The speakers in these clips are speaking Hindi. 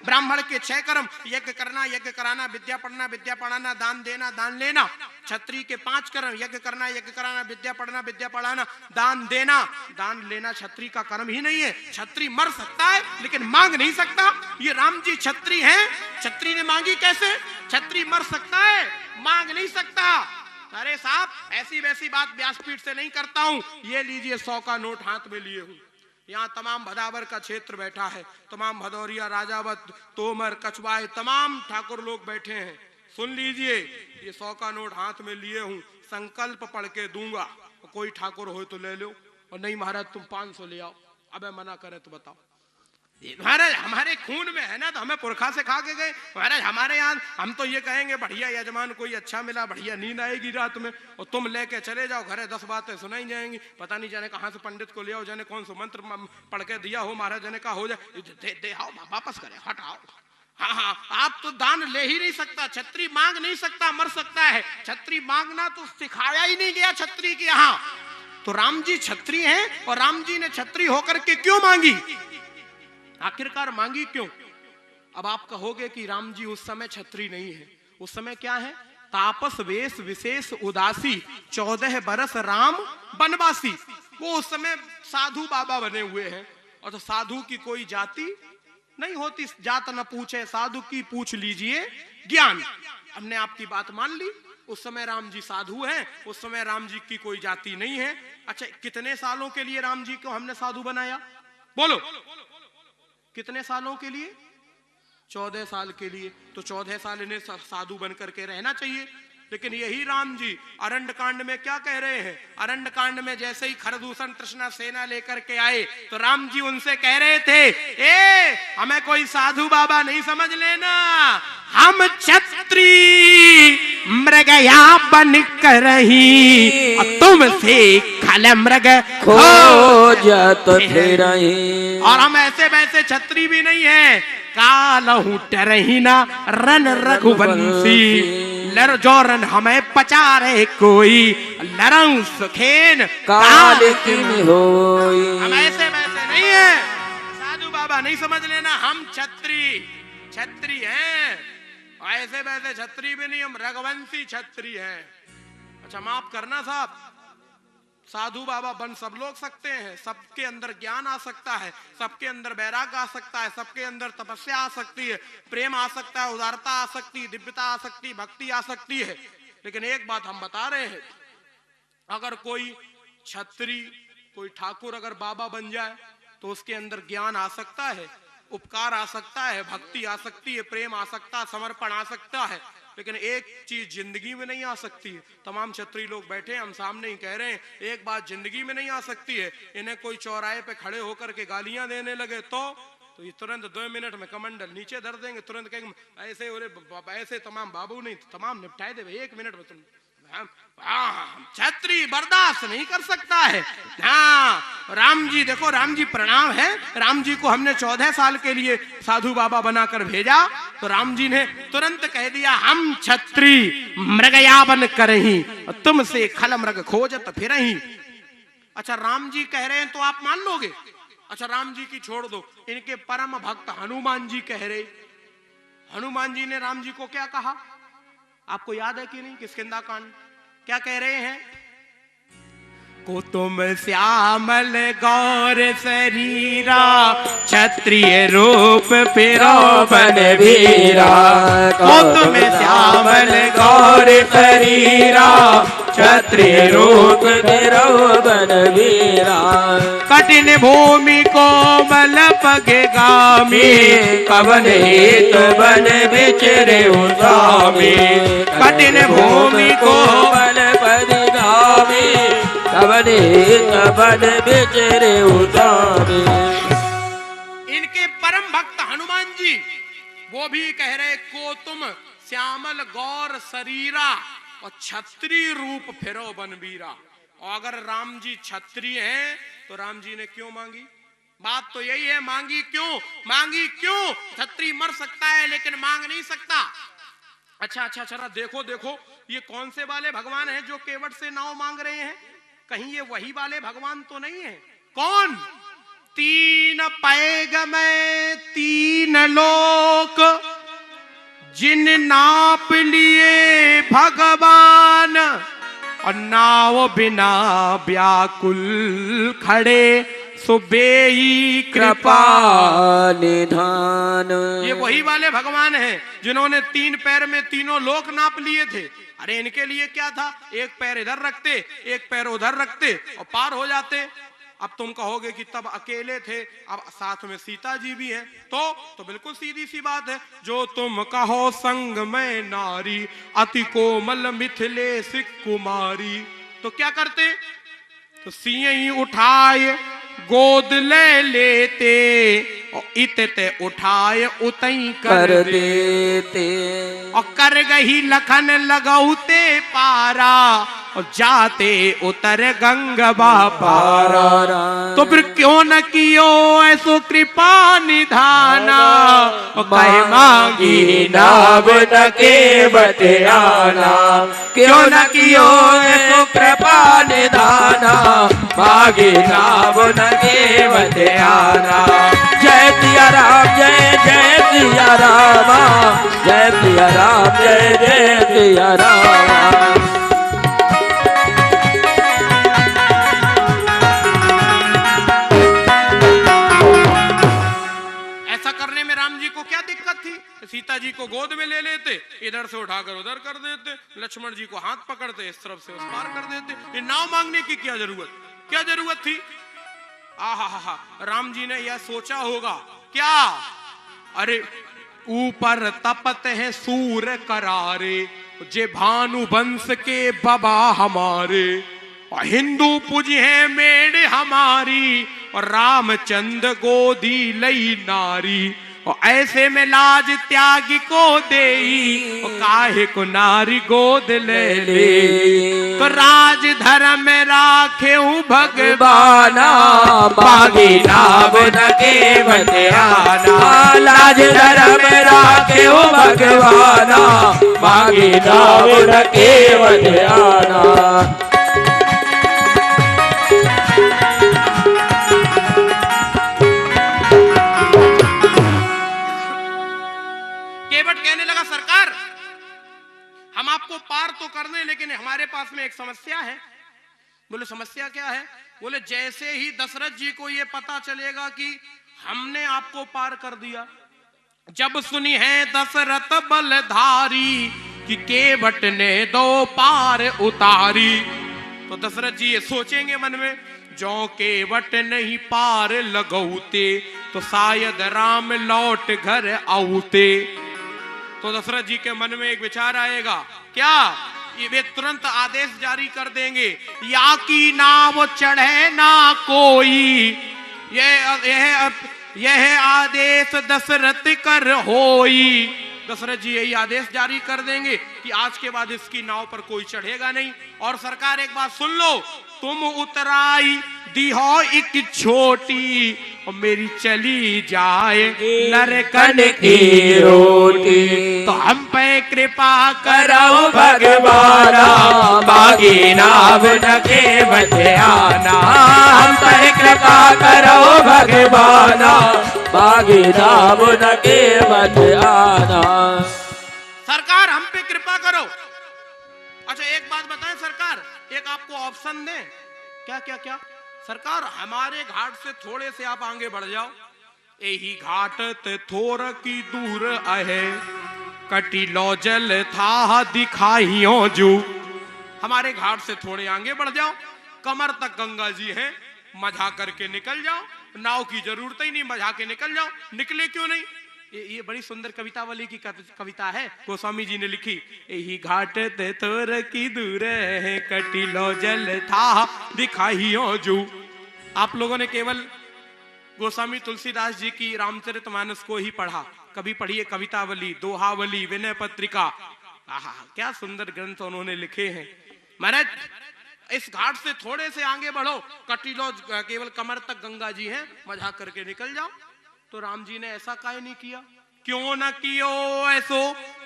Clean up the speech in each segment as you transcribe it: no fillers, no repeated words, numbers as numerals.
ब्राह्मण के 6 कर्म, यज्ञ करना, यज्ञ कराना, विद्या पढ़ना, विद्या पढ़ाना, दान देना, दान लेना। क्षत्रिय के 5 कर्म, यज्ञ करना, यज्ञ कराना, विद्या पढ़ना, विद्या पढ़ाना, दान देना। दान लेना क्षत्रिय का कर्म ही नहीं है। क्षत्रिय मर सकता है लेकिन मांग नहीं सकता। ये राम जी क्षत्रिय हैं, क्षत्रिय ने मांगी कैसे? क्षत्रिय मर सकता है, मांग नहीं सकता। अरे साहब, ऐसी वैसी बात व्यासपीठ से नहीं करता हूं। ये लीजिए 100 का नोट हाथ में लिए हूं। यहाँ तमाम भदावर का क्षेत्र बैठा है, तमाम भदौरिया, राजावत, तोमर, कछवाए, तमाम ठाकुर लोग बैठे हैं। सुन लीजिए, ये 100 का नोट हाथ में लिए हूं, संकल्प पढ़ के दूंगा। कोई ठाकुर हो तो ले लो, और नहीं महाराज तुम 500 ले आओ। अबे मना करे तो बताओ। महाराज हमारे खून में है ना, तो हमें पुरखा से खा के गए। महाराज हमारे यहाँ हम तो ये कहेंगे बढ़िया यजमान कोई अच्छा मिला, बढ़िया नींद आएगी रात में, और तुम लेके चले जाओ घरे 10 बातें सुनाई जाएंगी। पता नहीं जाने कहाँ से पंडित को ले आओ, जाने कौन सा मंत्र पढ़ के दिया हो महाराज, जाने का हो जाए दे आओ, वापस करे, हटाओ। हाँ, आप तो दान ले ही नहीं सकता। क्षत्रिय मांग नहीं सकता, मर सकता है। क्षत्रिय मांगना तो सिखाया ही नहीं गया क्षत्रिय के यहाँ। तो राम जी क्षत्रिय हैं, और राम जी ने क्षत्रिय होकर के क्यों मांगी? आखिरकार मांगी क्यों? अब आप कहोगे कि राम जी उस समय क्षत्रिय नहीं है। उस समय क्या है? तापस वेश विशेष उदासी, 14 बरस राम बनवासी। वो उस समय साधु बाबा बने हुए हैं। और तो साधु की कोई जाति नहीं होती, जात न पूछे साधु की, पूछ लीजिए ज्ञान। हमने आपकी बात मान ली। उस समय राम जी साधु हैं, उस समय राम जी की कोई जाति नहीं है। अच्छा, कितने सालों के लिए राम जी को हमने साधु बनाया? बोलो, कितने सालों के लिए? 14 साल के लिए। तो 14 साल इन्हें साधु बन करके रहना चाहिए। लेकिन यही राम जी अरण्य कांड में क्या कह रहे हैं? अरण्य कांड में जैसे ही खरदूषण तृष्णा सेना लेकर के आए, तो राम जी उनसे कह रहे थे, हमें कोई साधु बाबा नहीं समझ लेना, हम क्षत्रिय मृगया बन कर ही तुमसे खल मृग खोजत फिरहि। और हम ऐसे वैसे क्षत्रिय भी नहीं है। कालहु डरहि ना रन रघुवंशी, लर जो रन हमें पचा रहे कोई, लरं सुखेन काल किन होई। हम ऐसे वैसे नहीं है, साधु बाबा नहीं समझ लेना। हम क्षत्रिय हैं, ऐसे वैसे क्षत्रिय भी नहीं, हम रघुवंशी क्षत्रिय हैं। अच्छा माफ करना साहब, साधु बाबा बन सब लोग सकते हैं। सबके अंदर ज्ञान आ सकता है, सबके अंदर वैराग्य आ सकता है, सबके अंदर तपस्या आ सकती है, प्रेम आ सकता है, उदारता आ सकती है, दिव्यता आ सकती है, भक्ति आ सकती है। लेकिन एक बात हम बता रहे हैं, अगर कोई क्षत्रिय, कोई ठाकुर अगर बाबा बन जाए तो उसके अंदर ज्ञान आ सकता है, उपकार आ सकता है, भक्ति आ सकती है, प्रेम आ सकता है, समर्पण आ सकता है। लेकिन एक चीज जिंदगी में नहीं आ सकती है। तमाम क्षत्रिय लोग बैठे, हम सामने ही कह रहे हैं, एक बात जिंदगी में नहीं आ सकती है। इन्हें कोई चौराहे पे खड़े होकर के गालियां देने लगे तो ये तुरंत 2 मिनट में कमंडल नीचे धर देंगे, तुरंत कहेंगे ऐसे ऐसे तमाम बाबू नहीं, तमाम निपटाए दे 1 मिनट में। तुम क्षत्रिय बर्दाश्त नहीं कर सकता है। हाँ, राम जी देखो, राम जी प्रणाम है। राम जी को हमने 14 साल के लिए साधु बाबा बनाकर भेजा, तो राम जी ने तुरंत कह दिया, हम क्षत्रिय मृगया बन करहि तुमसे खल मृग खोजत फिरहि। अच्छा, राम जी कह रहे हैं तो आप मान लोगे? अच्छा, राम जी की छोड़ दो, इनके परम भक्त हनुमान जी कह रहे। हनुमान जी ने राम जी को क्या कहा? आपको याद है कि नहीं? किष्किंधा कांड क्या कह रहे हैं? को तुम श्यामल गौर शरीरा, क्षत्रिय रूप फिरो बनवीरा। को तुम श्यामल गौर शरीरा, क्षत्रिय रूप फिरो बनवीरा। कठिन भूमि कोमल पगगामी, कवन हेत बन बिचरे स्वामी। कठिन भूमि कोमल पगगामी, कवन हेत बन बिचरे स्वामी। इनके परम भक्त हनुमान जी वो भी कह रहे, को तुम श्यामल गौर शरीरा और क्षत्रिय रूप फिरो बनवीरा। और अगर राम जी क्षत्रिय हैं तो राम जी ने क्यों मांगी? बात तो यही है, मांगी क्यों? मांगी क्यों? क्षत्रिय मर सकता है लेकिन मांग नहीं सकता। अच्छा, चला देखो, ये कौन से वाले भगवान हैं जो केवट से नाव मांग रहे हैं? कहीं ये वही वाले भगवान तो नहीं है? कौन? तीन पैग में तीन लोक, जिन नाप लिए भगवान, और नाव बिना व्याकुल खड़े, सुबेई कृपा निधान। ये वही वाले भगवान हैं जिन्होंने तीन पैर में तीनों लोक नाप लिए थे। अरे इनके लिए क्या था, एक पैर इधर रखते एक पैर उधर रखते और पार हो जाते। अब तुम कहोगे कि तब अकेले थे, अब साथ में सीता जी भी हैं, तो बिल्कुल सीधी सी बात है। जो तुम कहो संग में नारी, अति कोमल मिथिलेश कुमारी। तो क्या करते, तो सिंह उठाए गोद ले लेते, और इतते उठाए उतई कर देते, और कर गही लखन लगौते पारा, और जाते उतर गंगवा पारा। तो फिर क्यों न कियो ऐसो कृपा निधाना, कहे मांगी नाव न के बतियाना। क्यों न कियो ऐसो कृपा निधाना, मांगी नाव न के बतियाना। जय सिया राम जय जय सिया राम, जय सिया राम जय जय सिया राम। सीता जी को गोद में ले लेते, इधर से उठाकर उधर कर देते, लक्ष्मण जी को हाथ पकड़ते इस तरफ से उस पार कर देते। ये नाव मांगने की क्या जरूरत थी। आहा, राम जी ने यह सोचा होगा क्या, अरे ऊपर तपत है सूर करारे, जे भानु वंश के बाबा हमारे, और हिंदू पूज है मेड़ हमारी, और रामचंद्र गोदी लई नारी। और ऐसे में लाज त्याग को देई, और काहे को नारी गोद ले ले। तो राज धर्म राखे भगवाना, बागी नाव न के बतियाना। लाज धर्म राखे भगवाना, बागी नाव न के बतियाना। हम आपको पार तो कर दें, लेकिन हमारे पास में एक समस्या है। बोले समस्या क्या है, बोले जैसे ही दशरथ जी को ये पता चलेगा कि हमने आपको पार कर दिया, जब सुनी है दशरथ बलधारी, कि केवट ने दो पार उतारी। तो दशरथ जी ये सोचेंगे मन में, जो केवट नहीं पार लगौते, तो शायद राम लौट घर आउते। तो दशरथ जी के मन में एक विचार आएगा, क्या ये वे तुरंत आदेश जारी कर देंगे, या की नाव चढ़े ना कोई, यह आदेश दशरथ कर होई। दशरथ जी यही आदेश जारी कर देंगे कि आज के बाद इसकी नाव पर कोई चढ़ेगा नहीं। और सरकार एक बात सुन लो, तुम उतराई दी हो एक छोटी, और मेरी चली जाए नरकन की रोटी। तो हम पे कृपा करो भगवाना, बागी नाव न के बतियाना। हम पे कृपा करो भगवाना, बागी नाव न के बतियाना। सरकार हम पे कृपा करो। अच्छा एक बात बताएं सरकार, एक आपको ऑप्शन दें, क्या क्या क्या सरकार, हमारे घाट से थोड़े से आप आगे बढ़ जाओ, यही घाट ते थोर की दूर आहे, कटिलो जल था दिखाइयो जू। हमारे घाट से थोड़े आगे बढ़ जाओ, कमर तक गंगा जी हैं, मजा करके निकल जाओ, नाव की जरूरत ही नहीं, मजा के निकल जाओ। निकले क्यों नहीं, ये बड़ी सुंदर कवितावली की कविता है, गोस्वामी जी ने लिखी। यही घाट ते थोर की दूर है, कटिलो जल था दिखाइयो जू। आप लोगों ने केवल गोस्वामी तुलसीदास जी की रामचरितमानस को ही पढ़ा, कभी पढ़िए कवितावली, दोहावली, विनय पत्रिका, क्या सुंदर ग्रंथ उन्होंने लिखे हैं। महाराज इस घाट से थोड़े से आगे बढ़ो, कटिलो केवल कमर तक गंगा जी हैं, मजा करके निकल जाओ। तो राम जी ने ऐसा काहे नहीं किया, क्यों न कियो ऐसो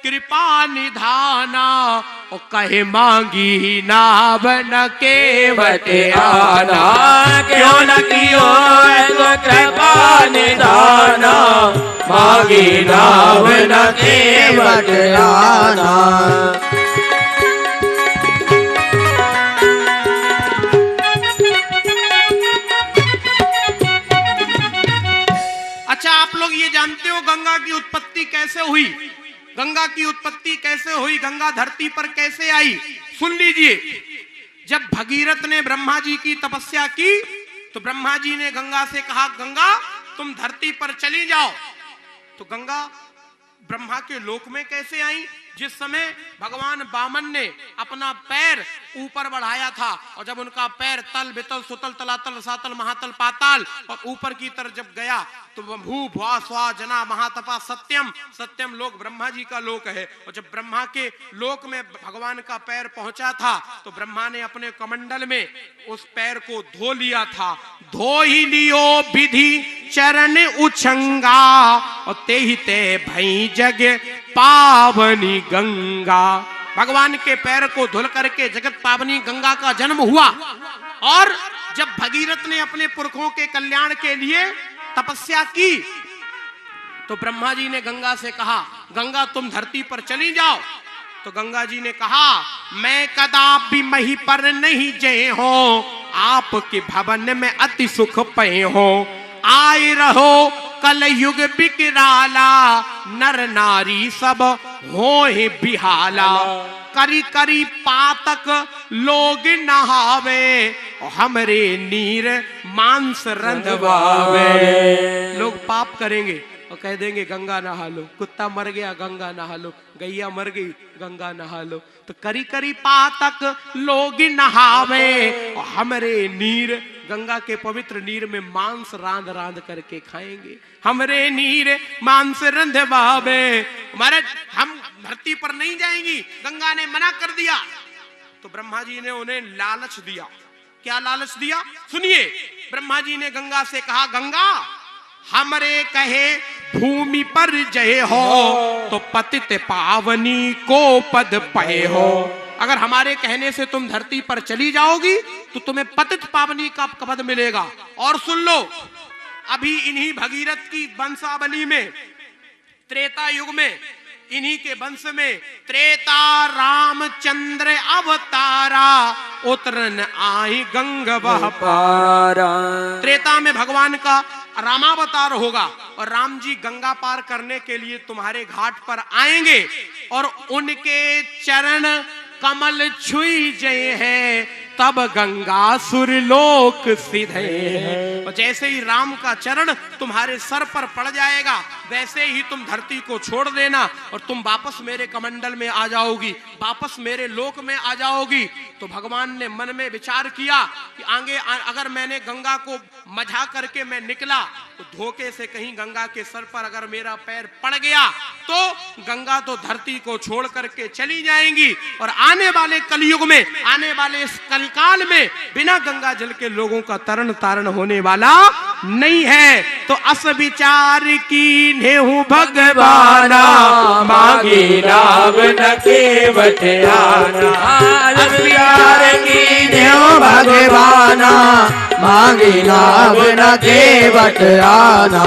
कृपा निधाना, और कहे मांगी नाव न केवट आना। क्यों न कियो ऐसो कृपा निधाना, मांगी नाव न केवट आना। अच्छा, आप लोग ये जानते हो गंगा की उत्पत्ति कैसे हुई? गंगा की उत्पत्ति कैसे हुई? गंगा धरती पर कैसे आई? सुन लीजिए। जब भगीरथ ने ब्रह्मा जी की तपस्या की तो ब्रह्मा जी ने गंगा से कहा, गंगा तुम धरती पर चली जाओ। तो गंगा ब्रह्मा के लोक में कैसे आई? जिस समय भगवान वामन ने अपना पैर ऊपर बढ़ाया था और जब उनका पैर तल बितल सुतल तलातल सातल महातल पाताल और ऊपर की तरफ जब गया तो भू भुआ स्वा जना महातपा सत्यम, सत्यम लोक ब्रह्मा जी का लोक है। और जब ब्रह्मा के लोक में भगवान का पैर पहुंचा था तो ब्रह्मा ने अपने कमंडल में उस पैर को धो लिया था। धो ही लियो विधि चरण उछंगा, और ते ही ते भई जग पावनी गंगा। भगवान के पैर को धुल करके जगत पावनी गंगा का जन्म हुआ। और जब भगीरथ ने अपने पुरखों के कल्याण के लिए तपस्या की तो ब्रह्मा जी ने गंगा से कहा, गंगा तुम धरती पर चली जाओ। तो गंगा जी ने कहा, मैं कदापि मही पर नहीं जय हो, आपके भवन में अति सुख पए हो। आए रहो कल युग बिकराला, नर नारी सब होए बिहाला। करी करी पातक लोग नहावे, हमरे नीर मांस रंधवावे। लोग पाप करेंगे और कह देंगे गंगा नहा लो। कुत्ता मर गया गंगा नहा लो, गैया मर गई गंगा नहा लो। तो करी करी पातक लोग नहावे, और हमरे नीर गंगा के पवित्र नीर में मांस रांध रांध करके खाएंगे। हमरे नीर मांस रंधवावे। हमारे हम धरती पर नहीं जाएंगी, गंगा ने मना कर दिया। तो ब्रह्मा जी ने उन्हें लालच दिया। क्या लालच दिया? सुनिए। ब्रह्मा जी ने गंगा से कहा, गंगा हमरे कहे भूमि पर जय हो, तो पतित पावनी को पद पए हो। अगर हमारे कहने से तुम धरती पर चली जाओगी तो तुम्हें पतित पावनी का पद मिलेगा। और सुन लो, अभी इन्हीं भगीरथ की वंशावली में त्रेता युग में इन्हीं के वंश में त्रेता रामचंद्र अवतारा, उतरन आई गंग बह पारा। त्रेता में भगवान का रामावतार होगा और राम जी गंगा पार करने के लिए तुम्हारे घाट पर आएंगे और उनके चरण कमल छुई जय है, तब गंगा सुरलोक सिधे है। और जैसे ही राम का चरण तुम्हारे सर पर पड़ जाएगा वैसे ही तुम धरती को छोड़ देना और तुम वापस मेरे कमंडल में आ जाओगी, वापस मेरे लोक में आ जाओगी। तो भगवान ने मन में विचार किया कि आगे अगर मैंने गंगा को मझा करके मैं निकला तो धोखे से कहीं गंगा के सर पर अगर मेरा पैर पड़ गया तो गंगा तो धरती को छोड़ करके चली जाएंगी और आने वाले कलयुग में, आने वाले इस कलकाल में बिना गंगा जल के लोगों का तरण तारण होने वाला नहीं है। तो अस विचार की नेहु भगवाना, मांगी नाव न केवट आना। अस विचार की नेहु भगवाना, मांगी नाव न केवट आना।